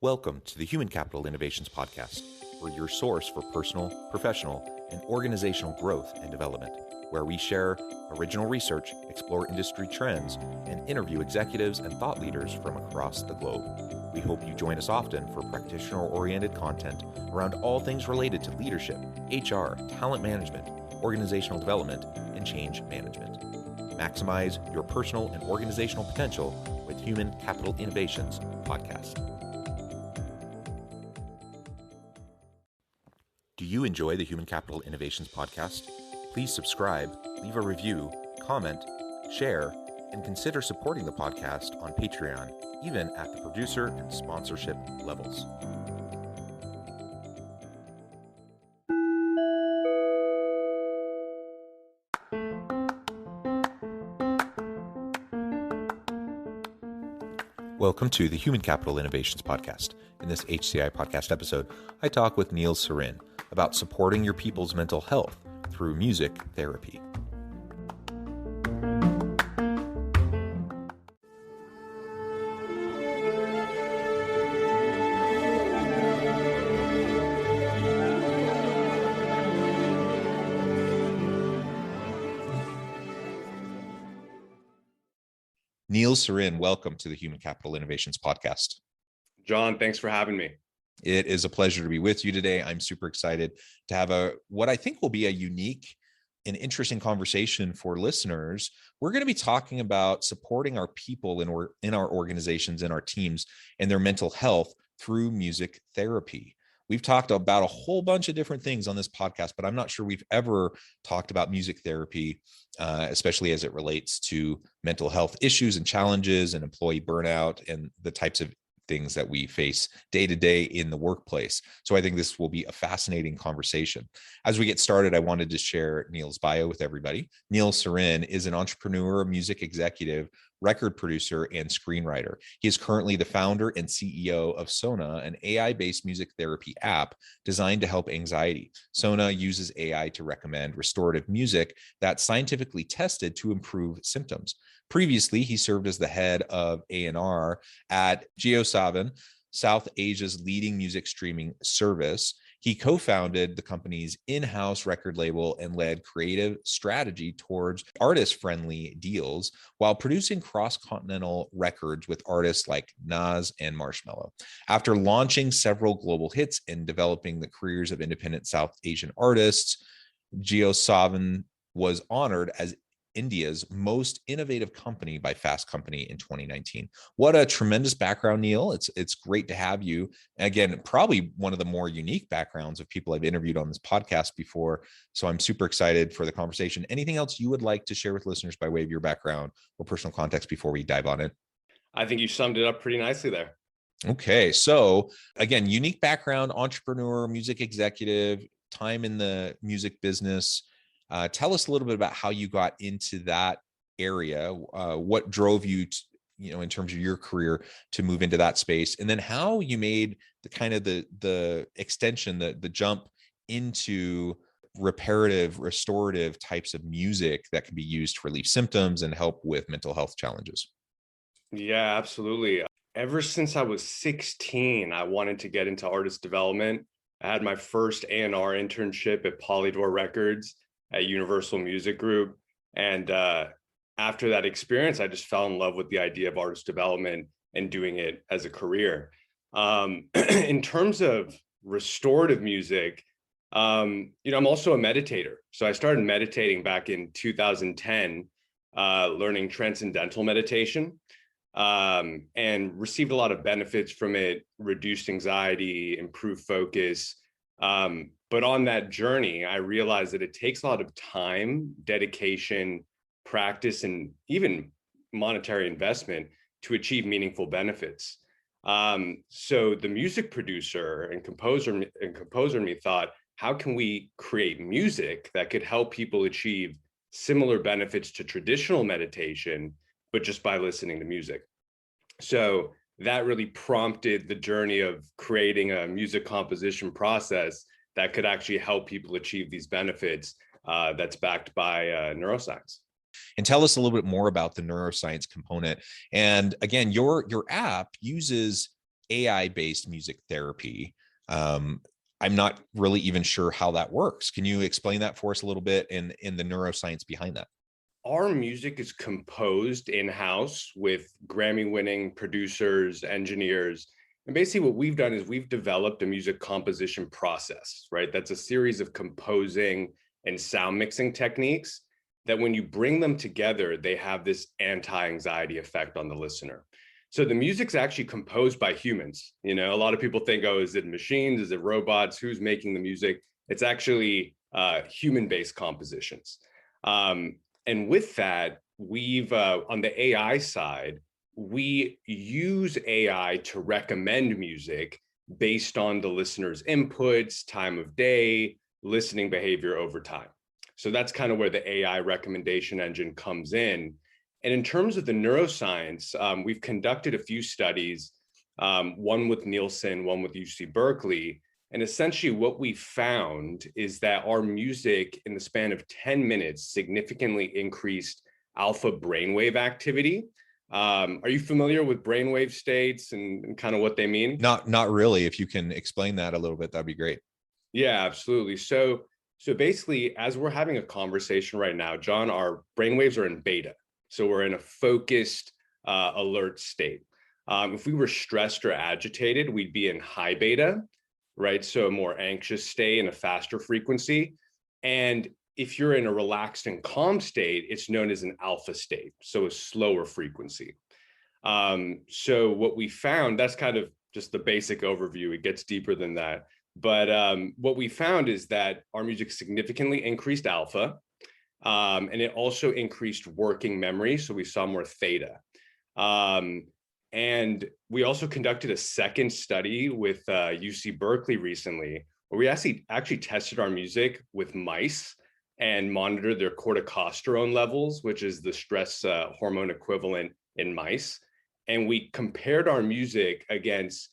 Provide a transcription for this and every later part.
Welcome to the Human Capital Innovations Podcast. We're your source for personal, professional, and organizational growth and development, where we share original research, explore industry trends, and interview executives and thought leaders from across the globe. We hope you join us often for practitioner-oriented content around all things related to leadership, HR, talent management, organizational development, and change management. Maximize your personal and organizational potential with Human Capital Innovations Podcast. Do you enjoy the Human Capital Innovations Podcast? Please subscribe, leave a review, comment, share, and consider supporting the podcast on Patreon, even at the producer and sponsorship levels. Welcome to the Human Capital Innovations Podcast. In this HCI podcast episode, I talk with Neal Sarin about supporting your people's mental health through music therapy. Neal Sarin, welcome to the Human Capital Innovations Podcast. John, thanks for having me. It is a pleasure to be with you today. I'm super excited to have what I think will be a unique and interesting conversation for listeners. We're going to be talking about supporting our people in our organizations and our teams and their mental health through music therapy. We've talked about a whole bunch of different things on this podcast, but I'm not sure we've ever talked about music therapy, especially as it relates to mental health issues and challenges and employee burnout and the types of things that we face day to day in the workplace. So I think this will be a fascinating conversation. As we get started, I wanted to share Neal's bio with everybody. Neal Sarin is an entrepreneur, music executive, record producer, and screenwriter. He is currently the founder and CEO of Sona, an AI-based music therapy app designed to help anxiety. Sona uses AI to recommend restorative music that's scientifically tested to improve symptoms. Previously, he served as the head of A&R at JioSaavn, South Asia's leading music streaming service. He co-founded the company's in-house record label and led creative strategy towards artist-friendly deals while producing cross-continental records with artists like Nas and Marshmello. After launching several global hits and developing the careers of independent South Asian artists, JioSaavn was honored as India's most innovative company by Fast Company in 2019. What a tremendous background, Neal. It's great to have you. Again, probably one of the more unique backgrounds of people I've interviewed on this podcast before. So I'm super excited for the conversation. Anything else you would like to share with listeners by way of your background or personal context before we dive on in? I think you summed it up pretty nicely there. Okay. So again, unique background, entrepreneur, music executive, time in the music business. Tell us a little bit about how you got into that area, what drove you to, in terms of your career to move into that space, and then how you made the kind of the extension, the jump into reparative, restorative types of music that can be used to relieve symptoms and help with mental health challenges. Yeah, absolutely. Ever since I was 16, I wanted to get into artist development. I had my first A&R internship at Polydor Records at Universal Music Group. And after that experience, I just fell in love with the idea of artist development and doing it as a career. In terms of restorative music, I'm also a meditator. So I started meditating back in 2010, learning transcendental meditation, and received a lot of benefits from it, reduced anxiety, improved focus. But on that journey, I realized that it takes a lot of time, dedication, practice, and even monetary investment to achieve meaningful benefits. So the music producer and composer in me thought, how can we create music that could help people achieve similar benefits to traditional meditation, but just by listening to music? So that really prompted the journey of creating a music composition process that could actually help people achieve these benefits, that's backed by neuroscience. And tell us a little bit more about the neuroscience component. And again, your app uses AI-based music therapy. I'm not really even sure how that works. Can you explain that for us a little bit in the neuroscience behind that? Our music is composed in-house with Grammy-winning producers, engineers. And basically what we've done is we've developed a music composition process, right? That's a series of composing and sound mixing techniques that when you bring them together, they have this anti-anxiety effect on the listener. So the music's actually composed by humans. You know, a lot of people think, oh, is it machines? Is it robots? Who's making the music? It's actually human-based compositions. Um, and with that, we've on the AI side, we use AI to recommend music based on the listener's inputs, time of day, listening behavior over time. So that's kind of where the AI recommendation engine comes in. And in terms of the neuroscience, we've conducted a few studies, one with Nielsen, one with UC Berkeley. And essentially what we found is that our music in the span of 10 minutes significantly increased alpha brainwave activity. Are you familiar with brainwave states and kind of what they mean? Not really. If you can explain that a little bit, that'd be great. Yeah, absolutely. So basically, as we're having a conversation right now, John, our brainwaves are in beta. So we're in a focused, alert state. If we were stressed or agitated, we'd be in high beta, right? So a more anxious state and a faster frequency. And if you're in a relaxed and calm state, it's known as an alpha state, so a slower frequency. So what we found, that's kind of just the basic overview. It gets deeper than that. But what we found is that our music significantly increased alpha, and it also increased working memory. So we saw more theta. And we also conducted a second study with UC Berkeley recently, where we actually tested our music with mice and monitored their corticosterone levels, which is the stress hormone equivalent in mice. And we compared our music against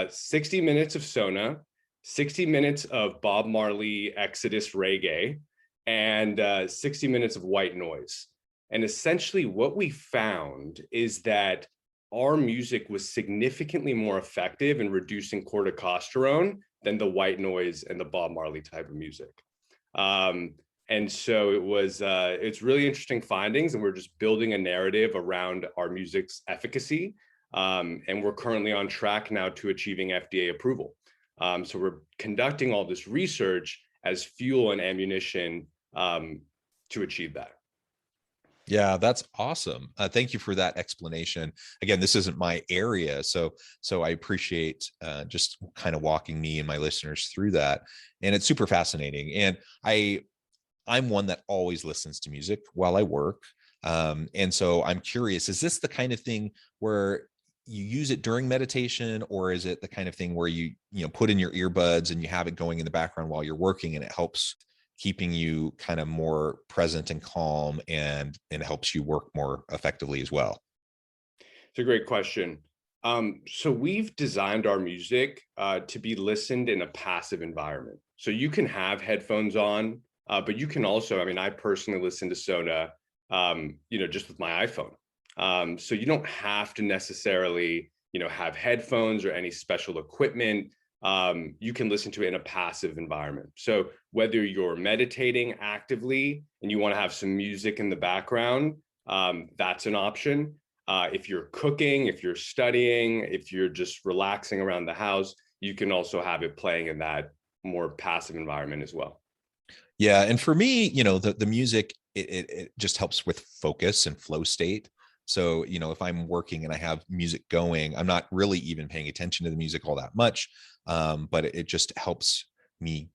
60 minutes of Sona, 60 minutes of Bob Marley Exodus reggae, and 60 minutes of white noise. And essentially what we found is that our music was significantly more effective in reducing corticosterone than the white noise and the Bob Marley type of music. And so it's really interesting findings, and we're just building a narrative around our music's efficacy. And we're currently on track now to achieving FDA approval. So we're conducting all this research as fuel and ammunition to achieve that. Yeah, that's awesome. Thank you for that explanation. Again, this isn't my area, so I appreciate just kind of walking me and my listeners through that. And it's super fascinating. And I'm one that always listens to music while I work. And so I'm curious, is this the kind of thing where you use it during meditation, or is it the kind of thing where you put in your earbuds and you have it going in the background while you're working, and it helps keeping you kind of more present and calm, and helps you work more effectively as well? It's a great question. So we've designed our music to be listened in a passive environment. So you can have headphones on, but you can also, I mean, I personally listen to Sona, just with my iPhone. So you don't have to necessarily, have headphones or any special equipment. You can listen to it in a passive environment. So whether you're meditating actively and you want to have some music in the background, that's an option. If you're cooking, if you're studying, if you're just relaxing around the house, you can also have it playing in that more passive environment as well. Yeah. And for me, the music, it just helps with focus and flow state. So, if I'm working and I have music going, I'm not really even paying attention to the music all that much. But it just helps me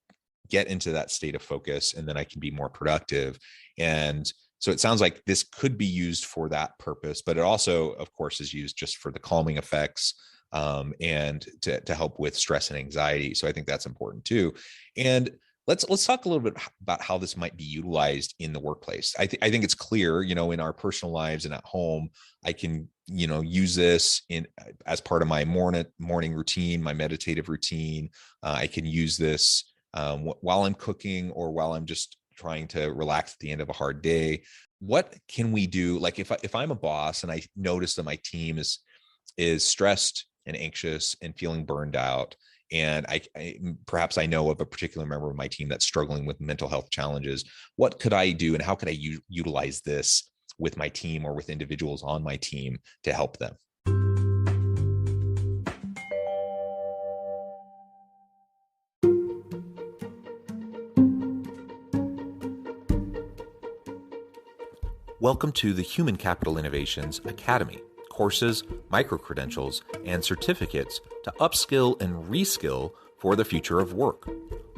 get into that state of focus, and then I can be more productive. And so it sounds like this could be used for that purpose, but it also, of course, is used just for the calming effects, and to help with stress and anxiety. So I think that's important too. And let's talk a little bit about how this might be utilized in the workplace. I think it's clear, in our personal lives and at home, I can, use this as part of my morning routine, my meditative routine. I can use this while I'm cooking, or while I'm just trying to relax at the end of a hard day. What can we do? Like if I'm a boss and I notice that my team is stressed and anxious and feeling burned out, and perhaps I know of a particular member of my team that's struggling with mental health challenges, what could I do and how could I utilize this with my team or with individuals on my team to help them? Welcome to the Human Capital Innovations Academy. Courses, micro-credentials, and certificates to upskill and reskill for the future of work.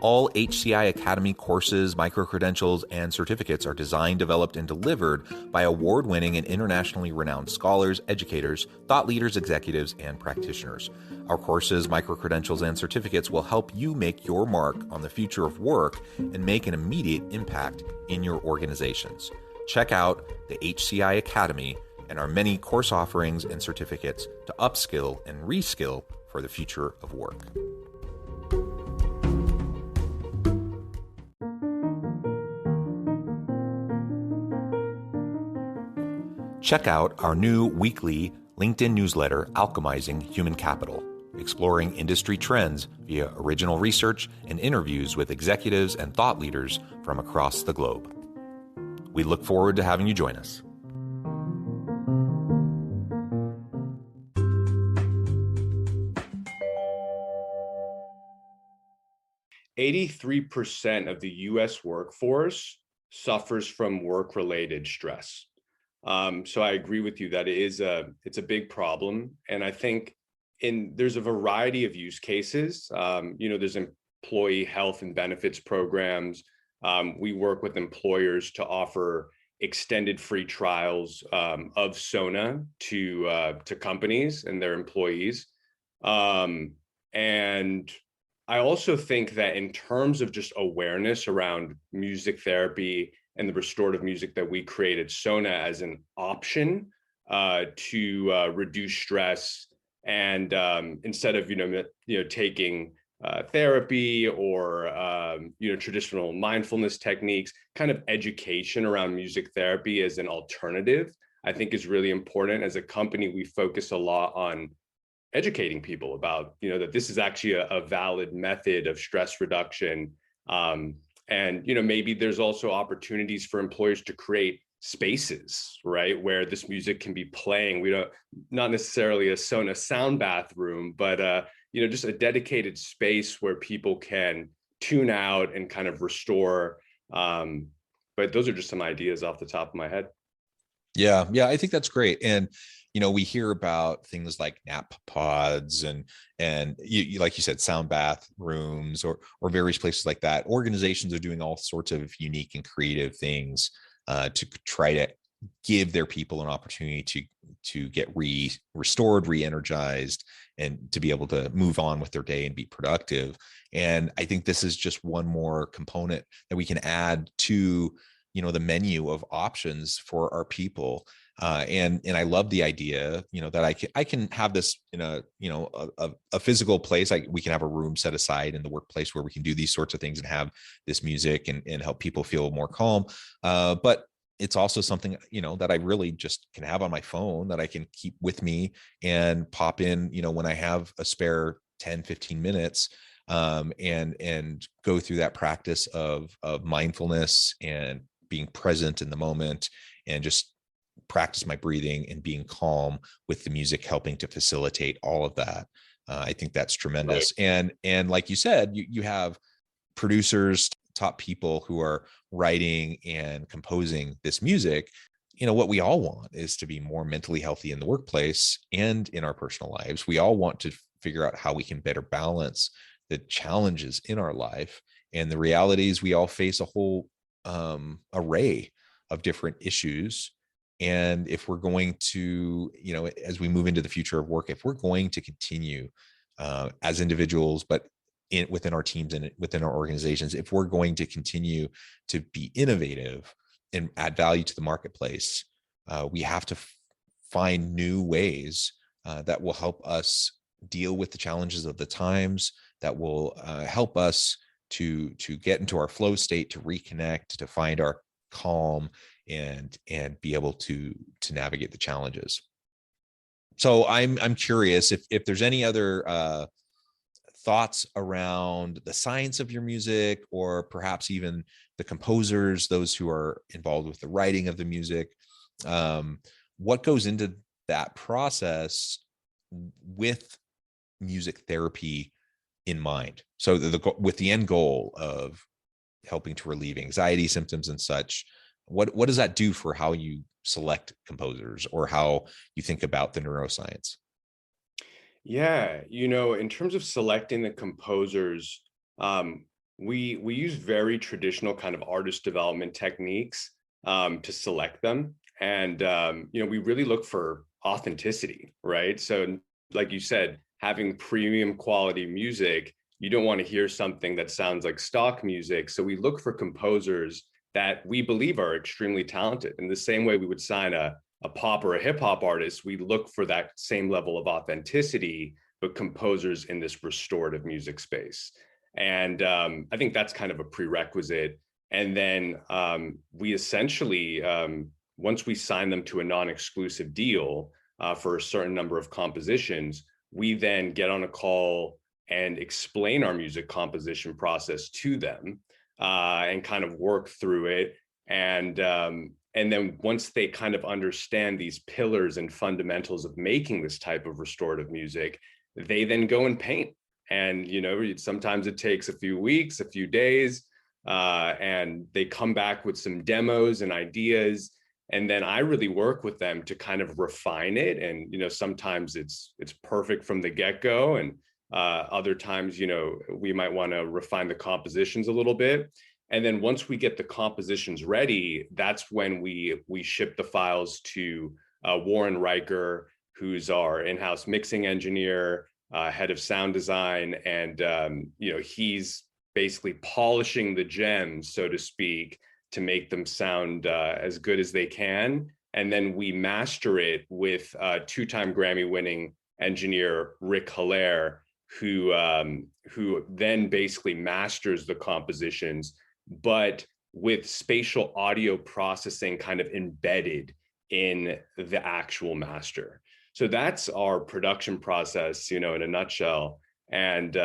All HCI Academy courses, micro-credentials, and certificates are designed, developed, and delivered by award-winning and internationally renowned scholars, educators, thought leaders, executives, and practitioners. Our courses, micro-credentials, and certificates will help you make your mark on the future of work and make an immediate impact in your organizations. Check out the HCI Academy and our many course offerings and certificates to upskill and reskill for the future of work. Check out our new weekly LinkedIn newsletter, Alchemizing Human Capital, exploring industry trends via original research and interviews with executives and thought leaders from across the globe. We look forward to having you join us. %83 of the US workforce suffers from work-related stress. So I agree with you that it's a big problem. And I think there's a variety of use cases. There's employee health and benefits programs. We work with employers to offer extended free trials of Sona to companies and their employees. And I also think that in terms of just awareness around music therapy and the restorative music that we created Sona as an option to reduce stress, and instead of taking therapy or traditional mindfulness techniques, kind of education around music therapy as an alternative, I think is really important. As a company, we focus a lot on educating people about that this is actually a valid method of stress reduction. And maybe there's also opportunities for employers to create spaces, right, where this music can be playing. Not necessarily a Sona sound bathroom, but just a dedicated space where people can tune out and kind of restore. But those are just some ideas off the top of my head. Yeah, I think that's great. And we hear about things like nap pods and you like you said, sound bath rooms or various places like that. Organizations are doing all sorts of unique and creative things to try to give their people an opportunity to get restored, re-energized, and to be able to move on with their day and be productive. And I think this is just one more component that we can add to the menu of options for our people. And I love the idea, that I can have this in a physical place. We can have a room set aside in the workplace where we can do these sorts of things and have this music and help people feel more calm. But it's also something, that I really just can have on my phone that I can keep with me and pop in, when I have a spare 10, 15 minutes, and go through that practice of mindfulness and being present in the moment and just practice my breathing and being calm with the music helping to facilitate all of that. I think that's tremendous. Right. And like you said, you have producers, top people who are writing and composing this music. What we all want is to be more mentally healthy in the workplace and in our personal lives. We all want to figure out how we can better balance the challenges in our life. And the reality is we all face a whole array of different issues. And if we're going to, as we move into the future of work, if we're going to continue as individuals, but within our teams and within our organizations, if we're going to continue to be innovative and add value to the marketplace, we have to find new ways that will help us deal with the challenges of the times, that will help us to get into our flow state, to reconnect, to find our calm and be able to navigate the challenges. So I'm curious if there's any other thoughts around the science of your music, or perhaps even the composers, those who are involved with the writing of the music. Um, what goes into that process with music therapy in mind? So with the end goal of helping to relieve anxiety symptoms and such, what does that do for how you select composers or how you think about the neuroscience? Yeah, in terms of selecting the composers, we use very traditional kind of artist development techniques to select them, and we really look for authenticity, right? So, like you said, having premium quality music, you don't want to hear something that sounds like stock music. So we look for composers that we believe are extremely talented. In the same way we would sign a pop or a hip hop artist, we look for that same level of authenticity, but composers in this restorative music space. And I think that's kind of a prerequisite. And then we essentially, once we sign them to a non-exclusive deal for a certain number of compositions, we then get on a call and explain our music composition process to them and kind of work through it. And then once they kind of understand these pillars and fundamentals of making this type of restorative music, they then go and paint. And, sometimes it takes a few weeks, a few days, and they come back with some demos and ideas. And then I really work with them to kind of refine it. And, sometimes it's perfect from the get-go. And other times, we might want to refine the compositions a little bit. And then once we get the compositions ready, that's when we ship the files to Warren Riker, who's our in-house mixing engineer, head of sound design, and he's basically polishing the gems, so to speak, to make them sound as good as they can. And then we master it with two-time Grammy-winning engineer Rick Hilaire, who then basically masters the compositions, but with spatial audio processing kind of embedded in the actual master. So that's our production process, in a nutshell. And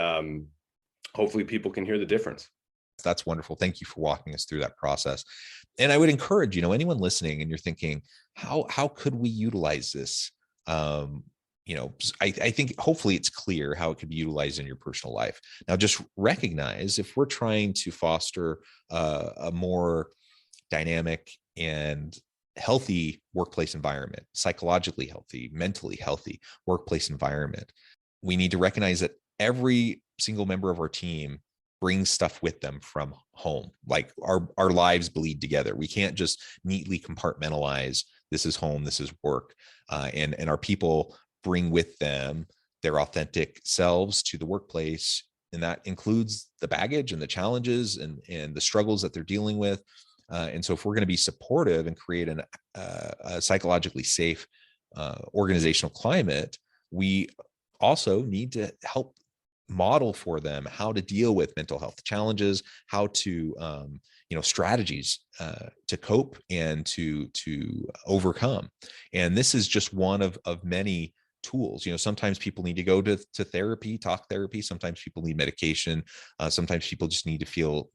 hopefully people can hear the difference. That's wonderful. Thank you for walking us through that process. And I would encourage, anyone listening and you're thinking, how could we utilize this? I think hopefully it's clear how it could be utilized in your personal life. Now, just recognize if we're trying to foster a more dynamic and healthy workplace environment, psychologically healthy, mentally healthy workplace environment, we need to recognize that every single member of our team brings stuff with them from home. Like our lives bleed together. We can't just neatly compartmentalize, this is home, this is work. And our people bring with them their authentic selves to the workplace. And that includes the baggage and the challenges and the struggles that they're dealing with. And so if we're going to be supportive and create a psychologically safe organizational climate, we also need to help model for them how to deal with mental health challenges, how to strategies to cope and to overcome. And this is just one of many tools. Sometimes people need to go to therapy, talk therapy. Sometimes people need medication. Sometimes people just need to feel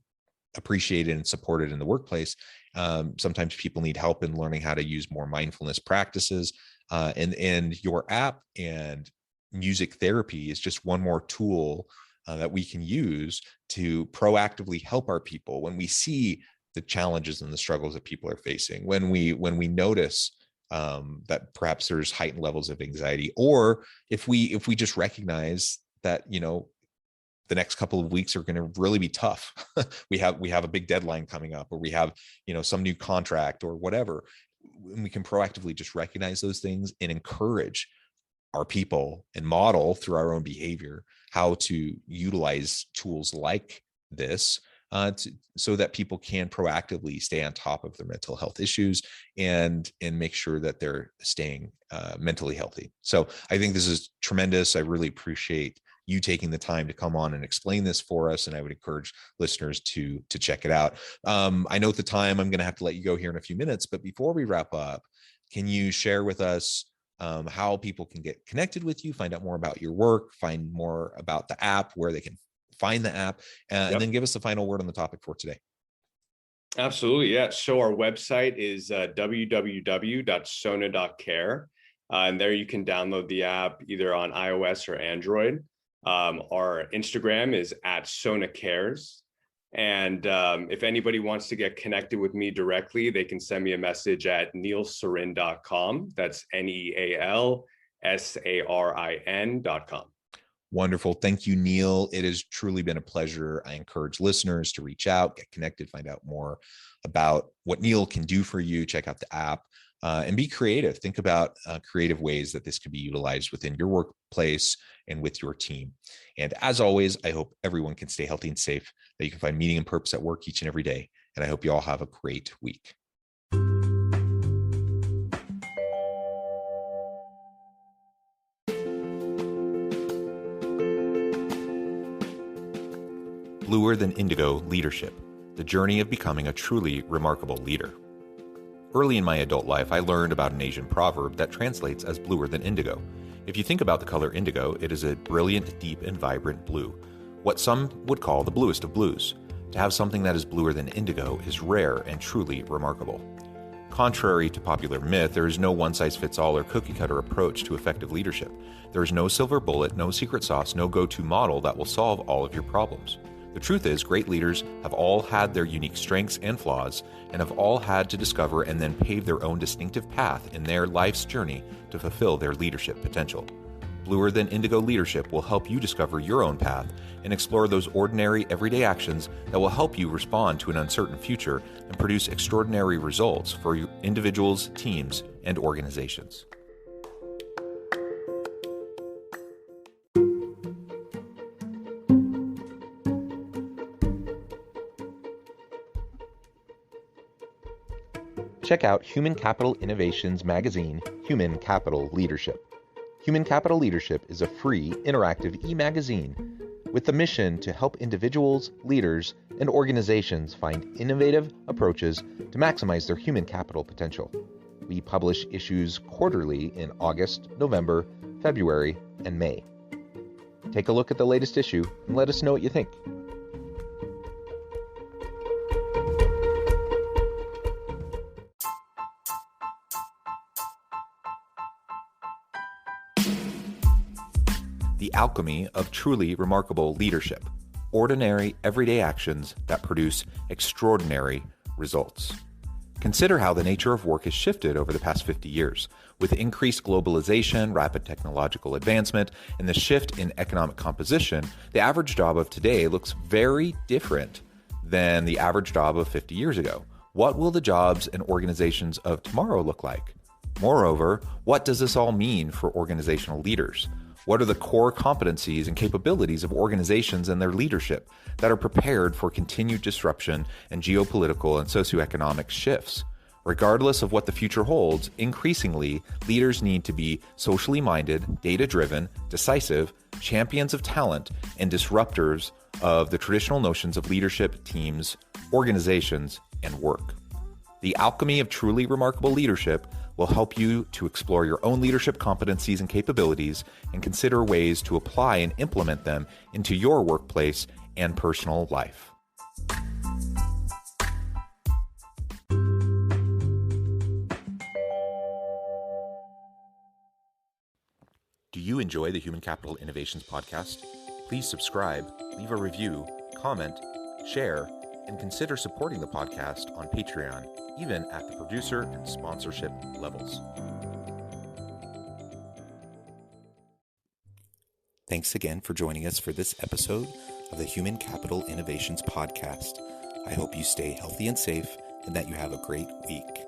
appreciated and supported in the workplace. Sometimes people need help in learning how to use more mindfulness practices. And your app and music therapy is just one more tool that we can use to proactively help our people when we see the challenges and the struggles that people are facing, when we notice that perhaps there's heightened levels of anxiety, or if we just recognize that the next couple of weeks are going to really be tough. we have a big deadline coming up, or we have some new contract or whatever, and we can proactively just recognize those things and encourage our people and model through our own behavior how to utilize tools like this so that people can proactively stay on top of their mental health issues and make sure that they're staying mentally healthy. So I think this is tremendous. I really appreciate you taking the time to come on and explain this for us. And I would encourage listeners to check it out. I know at the time I'm going to have to let you go here in a few minutes, but before we wrap up, can you share with us how people can get connected with you, find out more about your work, find more about the app, where they can find the app, and then give us the final word on the topic for today. Absolutely. Yeah. So our website is www.sona.care. And there you can download the app either on iOS or Android. Our Instagram is @SonaCares. And if anybody wants to get connected with me directly, they can send me a message at nealsarin.com. That's NEALSARIN.com. Wonderful. Thank you, Neal. It has truly been a pleasure. I encourage listeners to reach out, get connected, find out more about what Neal can do for you. Check out the app and be creative. Think about creative ways that this could be utilized within your workplace and with your team. And as always, I hope everyone can stay healthy and safe, that you can find meaning and purpose at work each and every day. And I hope you all have a great week. Bluer Than Indigo Leadership, the journey of becoming a truly remarkable leader. Early in my adult life, I learned about an Asian proverb that translates as bluer than indigo. If you think about the color indigo, it is a brilliant, deep, and vibrant blue, what some would call the bluest of blues. To have something that is bluer than indigo is rare and truly remarkable. Contrary to popular myth, there is no one-size-fits-all or cookie-cutter approach to effective leadership. There is no silver bullet, no secret sauce, no go-to model that will solve all of your problems. The truth is, great leaders have all had their unique strengths and flaws, and have all had to discover and then pave their own distinctive path in their life's journey to fulfill their leadership potential. Bluer Than Indigo Leadership will help you discover your own path and explore those ordinary, everyday actions that will help you respond to an uncertain future and produce extraordinary results for individuals, teams, and organizations. Check out Human Capital Innovations magazine, Human Capital Leadership. Human Capital Leadership is a free, interactive e-magazine with the mission to help individuals, leaders, and organizations find innovative approaches to maximize their human capital potential. We publish issues quarterly in August, November, February, and May. Take a look at the latest issue and let us know what you think. The alchemy of truly remarkable leadership. Ordinary, everyday actions that produce extraordinary results. Consider how the nature of work has shifted over the past 50 years. With increased globalization, rapid technological advancement, and the shift in economic composition, the average job of today looks very different than the average job of 50 years ago. What will the jobs and organizations of tomorrow look like? Moreover, what does this all mean for organizational leaders? What are the core competencies and capabilities of organizations and their leadership that are prepared for continued disruption and geopolitical and socioeconomic shifts? Regardless of what the future holds, increasingly, leaders need to be socially minded, data-driven, decisive, champions of talent, and disruptors of the traditional notions of leadership, teams, organizations, and work. The alchemy of truly remarkable leadership will help you to explore your own leadership competencies and capabilities and consider ways to apply and implement them into your workplace and personal life. Do you enjoy the Human Capital Innovations podcast? Please subscribe, leave a review, comment, share, and consider supporting the podcast on Patreon, even at the producer and sponsorship levels. Thanks again for joining us for this episode of the Human Capital Innovations podcast. I hope you stay healthy and safe and that you have a great week.